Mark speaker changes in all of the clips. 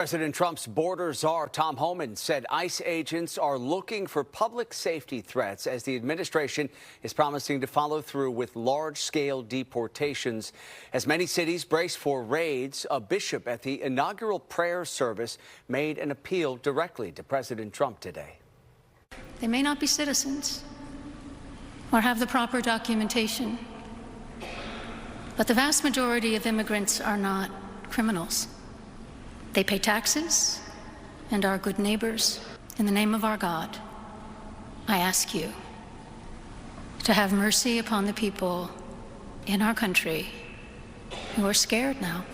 Speaker 1: President Trump's border czar, Tom Homan, said ICE agents are looking for public safety threats as the administration is promising to follow through with large-scale deportations. As many cities brace for raids, a bishop at the inaugural prayer service made an appeal directly to President Trump today.
Speaker 2: They may not be citizens or have the proper documentation, but the vast majority of immigrants are not criminals. They pay taxes and are good neighbors. In the name of our God, I ask you to have mercy upon the people in our country who are scared now.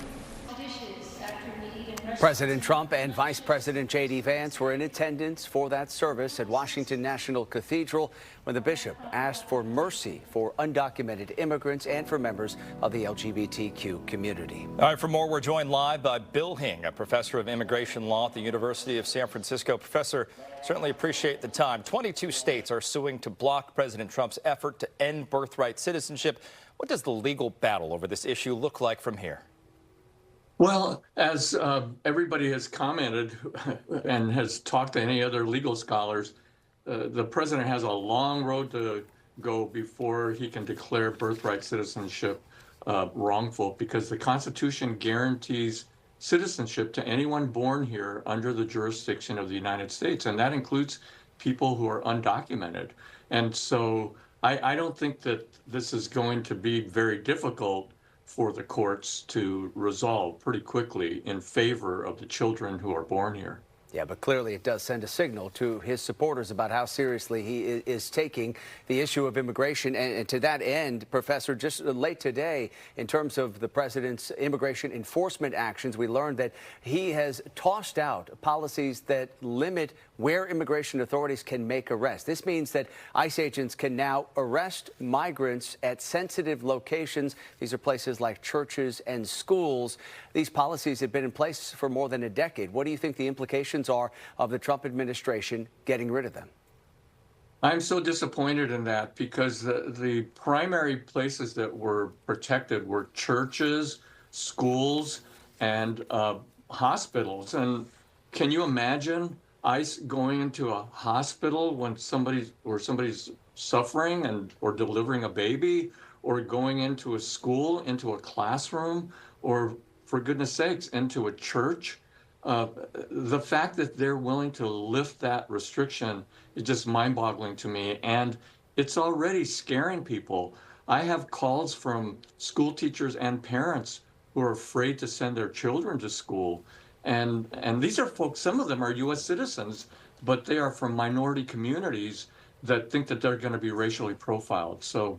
Speaker 1: President Trump and Vice President J.D. Vance were in attendance for that service at Washington National Cathedral when the bishop asked for mercy for undocumented immigrants and for members of the LGBTQ community.
Speaker 3: All right, for more, we're joined live by Bill Hing, a professor of immigration law at the University of San Francisco. Professor, certainly appreciate the time. 22 states are suing to block President Trump's effort to end birthright citizenship. What does the legal battle over this issue look like from here?
Speaker 4: Well, as everybody has commented and has talked to any other legal scholars, the president has a long road to go before he can declare birthright citizenship wrongful, because the Constitution guarantees citizenship to anyone born here under the jurisdiction of the United States, and that includes people who are undocumented. And so I don't think that this is going to be very difficult for the courts to resolve pretty quickly in favor of the children who are born here.
Speaker 1: Yeah, but clearly it does send a signal to his supporters about how seriously he is taking the issue of immigration. And to that end, Professor, just late today, in terms of the president's immigration enforcement actions, we learned that he has tossed out policies that limit where immigration authorities can make arrests. This means that ICE agents can now arrest migrants at sensitive locations. These are places like churches and schools. These policies have been in place for more than a decade. What do you think the implications are of the Trump administration getting rid of them?
Speaker 4: I'm so disappointed in that, because the primary places that were protected were churches, schools, and hospitals. And can you imagine ICE going into a hospital when somebody's suffering or delivering a baby, or going into a school, into a classroom, or, for goodness sakes, into a church? The fact that they're willing to lift that restriction is just mind-boggling to me, and it's already scaring people. I have calls from school teachers and parents who are afraid to send their children to school. And these are folks, some of them are U.S. citizens, but they are from minority communities that think that they're going to be racially profiled. So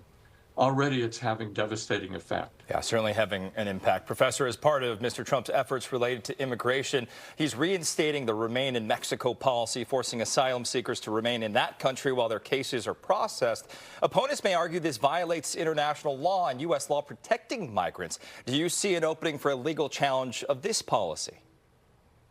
Speaker 4: already it's having devastating effect.
Speaker 3: Yeah, certainly having an impact. Professor, as part of Mr. Trump's efforts related to immigration, he's reinstating the Remain in Mexico policy, forcing asylum seekers to remain in that country while their cases are processed. Opponents may argue this violates international law and U.S. law protecting migrants. Do you see an opening for a legal challenge of this policy?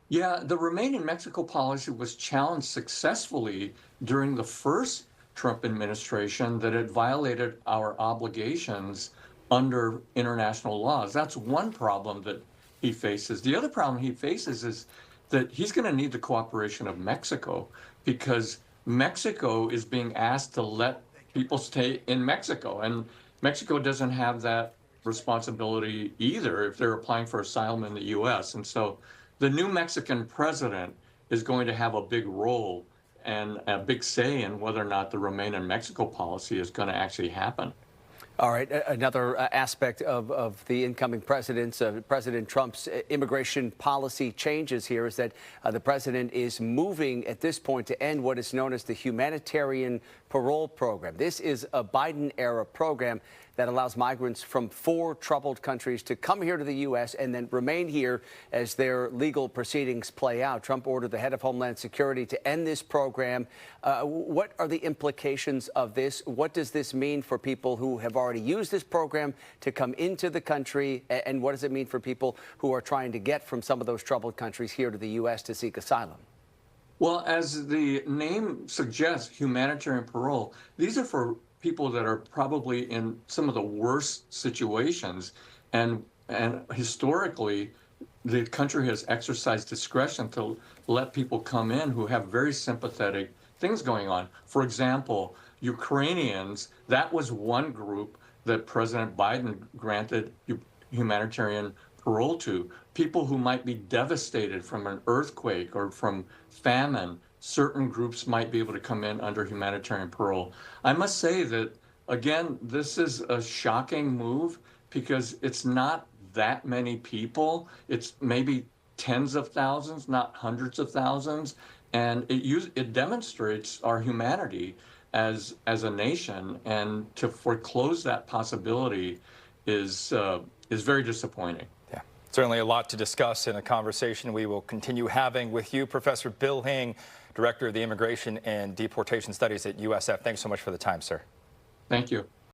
Speaker 4: Yeah, the Remain in Mexico policy was challenged successfully during the first Trump administration, that it violated our obligations under international laws. That's one problem that he faces. The other problem he faces is that he's going to need the cooperation of Mexico, because Mexico is being asked to let people stay in Mexico, and Mexico doesn't have that responsibility either if they're applying for asylum in the U.S. And so the new Mexican president is going to have a big role and a big say in whether or not the Remain in Mexico policy is going to actually happen.
Speaker 1: All right. Another aspect of the incoming President Trump's immigration policy changes here is that the president is moving at this point to end what is known as the humanitarian parole program. This is a Biden-era program that allows migrants from 4 troubled countries to come here to the U.S. and then remain here as their legal proceedings play out. Trump ordered the head of Homeland Security to end this program. What are the implications of this? What does this mean for people who have already used this program to come into the country? And what does it mean for people who are trying to get from some of those troubled countries here to the U.S. to seek asylum?
Speaker 4: Well, as the name suggests, humanitarian parole, these are for people that are probably in some of the worst situations. And historically, the country has exercised discretion to let people come in who have very sympathetic things going on. For example, Ukrainians, that was one group that President Biden granted humanitarian parole to. People who might be devastated from an earthquake or from famine, certain groups might be able to come in under humanitarian parole. I must say that, again, this is a shocking move because it's not that many people. It's maybe tens of thousands, not hundreds of thousands. And it demonstrates our humanity as a nation. And to foreclose that possibility is very disappointing.
Speaker 3: Yeah, certainly a lot to discuss in a conversation we will continue having with you, Professor Bill Hing, Director of the Immigration and Deportation Studies at USF. Thanks so much for the time, sir.
Speaker 4: Thank you.